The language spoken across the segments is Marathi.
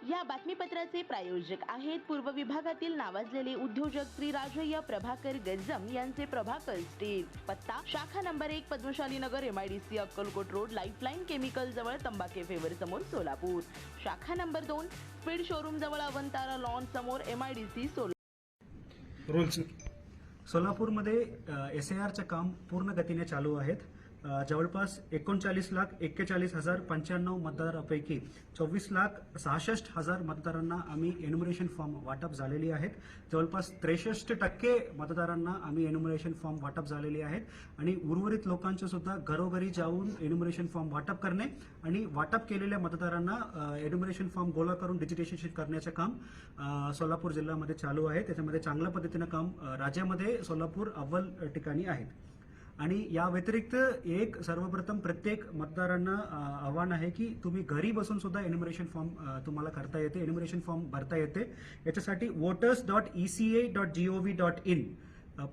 या बातमीपत्राचे प्रायोजक आहेत पूर्व विभागातील नावाजलेले उद्योजक श्री राजय्य प्रभाकर गज्जम यांचे प्रभाकर स्टील। पत्ता शाखा number 1 Padmashali Nagar MIDC Akkalkot road lifeline chemical जवळ तंबाके फेवर समोर सोलापूर। शाखा नंबर 2 स्पीड शोरूम जवळ अवंतारा लॉन समोर MIDC सोलापूर। सोलापूरमध्ये SIRचे काम पूर्ण गतीने चालू आहेत। जवळपास 39,41,095 मतदारांपैकी 24,66,000 मतदारांना आम्ही एन्युमरेशन फॉर्म वाटप झालेली आहेत। जवळपास 63% मतदारांना आम्ही एन्युमरेशन फॉर्म वाटप झालेली आहेत आणि उर्वरित लोकांचे सुद्धा घरोघरी जाऊन एन्युमरेशन फॉर्म वाटप करणे आणि वाटप केलेल्या मतदारांना एन्युमरेशन फॉर्म गोळा करून डिजिटेशन करण्याचे काम सोलापूर जिल्ह्यामध्ये चालू आहे। त्याच्यामध्ये चांगल्या पद्धतीने काम राज्यामध्ये सोलापूर अव्वल ठिकाणी आहेत। आणि या व्यतिरिक्त एक सर्वप्रथम प्रत्येक मतदारांना आव्हान आहे की तुम्ही घरी बसून सुद्धा एन्युमरेशन फॉर्म तुम्हाला करता येते, एन्युमरेशन फॉर्म भरता येते। याच्यासाठी voters.eca.gov.in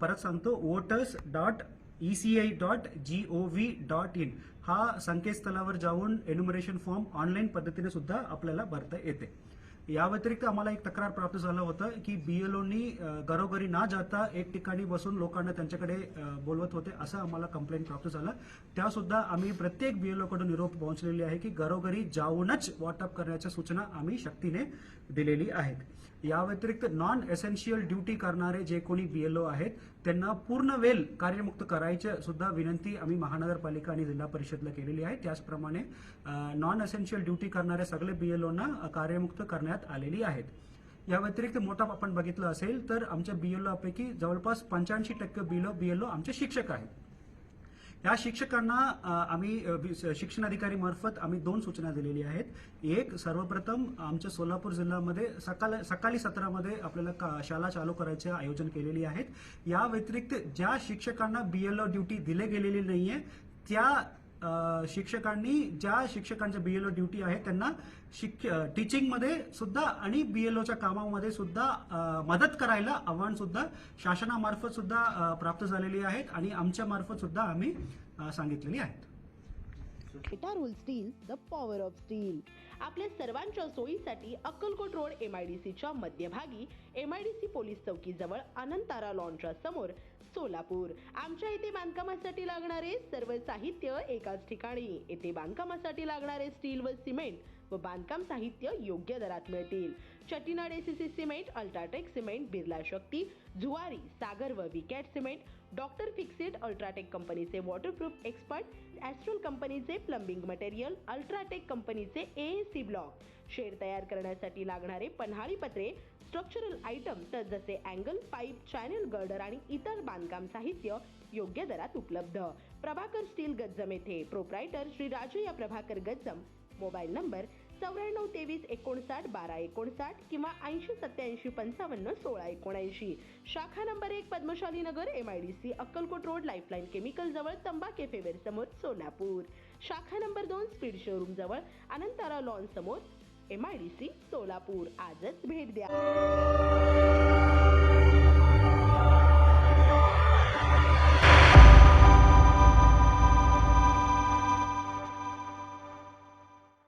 परत सांगतो voters.eca.gov.in हा संकेतस्थळावर जाऊन एन्युमरेशन फॉर्म ऑनलाईन पद्धतीने सुद्धा आपल्याला भरता येते। या व्यतिरिक्त आम्हाला एक तक्रार प्राप्त झालं होतं की BLOनी घरोघरी न जाता एक ठिकाणी बसून लोकांना त्यांच्याकडे बोलवत होते, असं आम्हाला कंप्लेंट प्राप्त झालं। त्यासुद्धा आम्ही प्रत्येक BLO कडून निरोप पोहोचलेली आहे की घरोघरी जाऊनच वाटप करण्याच्या सूचना आम्ही शक्तीने दिलेली आहेत। या व्यतिरिक्त नॉन एसेन्शियल ड्युटी करणारे जे कोणी BLO आहेत त्यांना पूर्ण वेळ कार्यमुक्त करायची सुद्धा विनंती आम्ही महानगरपालिका आणि जिल्हा परिषदला केलेली आहे। त्याचप्रमाणे नॉन एसेन्शियल ड्युटी करणारे सगळे BLOना कार्यमुक्त करण्यात आलेली आहेत। या व्यतिरिक्त मोठा आपण बघितलं असेल तर आमच्या BLO पैकी जवळपास 85% BLO आमचे शिक्षक आहेत। या शिक्षकांना आम्ही शिक्षण अधिकारी मार्फत आम्ही 2 सूचना दिलेली आहेत। एक, सर्वप्रथम आमच्या सोलापूर जिल्ह्यामध्ये सकाळी सत्रामध्ये आपल्याला शाळा चालू करायचे आयोजन केलेली आहेत। या व्यतिरिक्त ज्या शिक्षकांना BLO ड्युटी दिले गेलेली नाहीये त्या शिक्षकांनी ज्या शिक्षकांच्या BLO ड्युटी आहे त्यांना टीचिंग मध्ये सुद्धा आणि BLOच्या कामामध्ये सुद्धा मदत करायला आव्हान सुद्धा शासनामार्फत सुद्धा प्राप्त झालेली आहेत आणि आमच्या मार्फत सुद्धा आम्ही सांगितलेली आहेत। Tarul steel the power of steel आपल्या सर्वांच्या सोयीसाठी अक्कलकोट रोड MIDCच्या मध्यभागी MIDC पोलीस चौकी जवळ अनंतारा लॉनच्या समोर सोलापूर। आमच्या इथे बांधकामासाठी लागणारे सर्व साहित्य एकाच ठिकाणी। येथे बांधकामासाठी लागणारे स्टील व सिमेंट व बांधकाम साहित्य योग्य दरात मिळतील। Chettinad ACC cement, UltraTech cement, Birla Shakti, Zuari, Sagar व Vicat cement, doctor Fixit, UltraTech कंपनीचे वॉटरप्रूफ एक्सपर्ट, ॲस्ट्रल कंपनीचे प्लंबिंग मटेरियल, अल्ट्राटेक कंपनीचे AAC ब्लॉक, शेड तयार करण्यासाठी लागणारे पन्हाळी पत्रे, स्ट्रक्चरल आयटम तर जसे अँगल, पाईप, चॅनल गर्डर आणि इतर बांधकाम साहित्य योग्य दरात उपलब्ध। प्रभाकर स्टील गज्जम येथे proprietor Shri Rajayya Prabhakar Gajjam. Mobile number 9423591259 किंवा 8087551679। शाखा number 1 Padmashali Nagar MIDC Akkalkot road lifeline chemical जवळ तंबाके फेवर समोर सोलापूर। शाखा नंबर 2 स्पीड शोरूम जवळ अनंतारा लॉन समोर MIDC सोलापूर। आजच भेट द्या।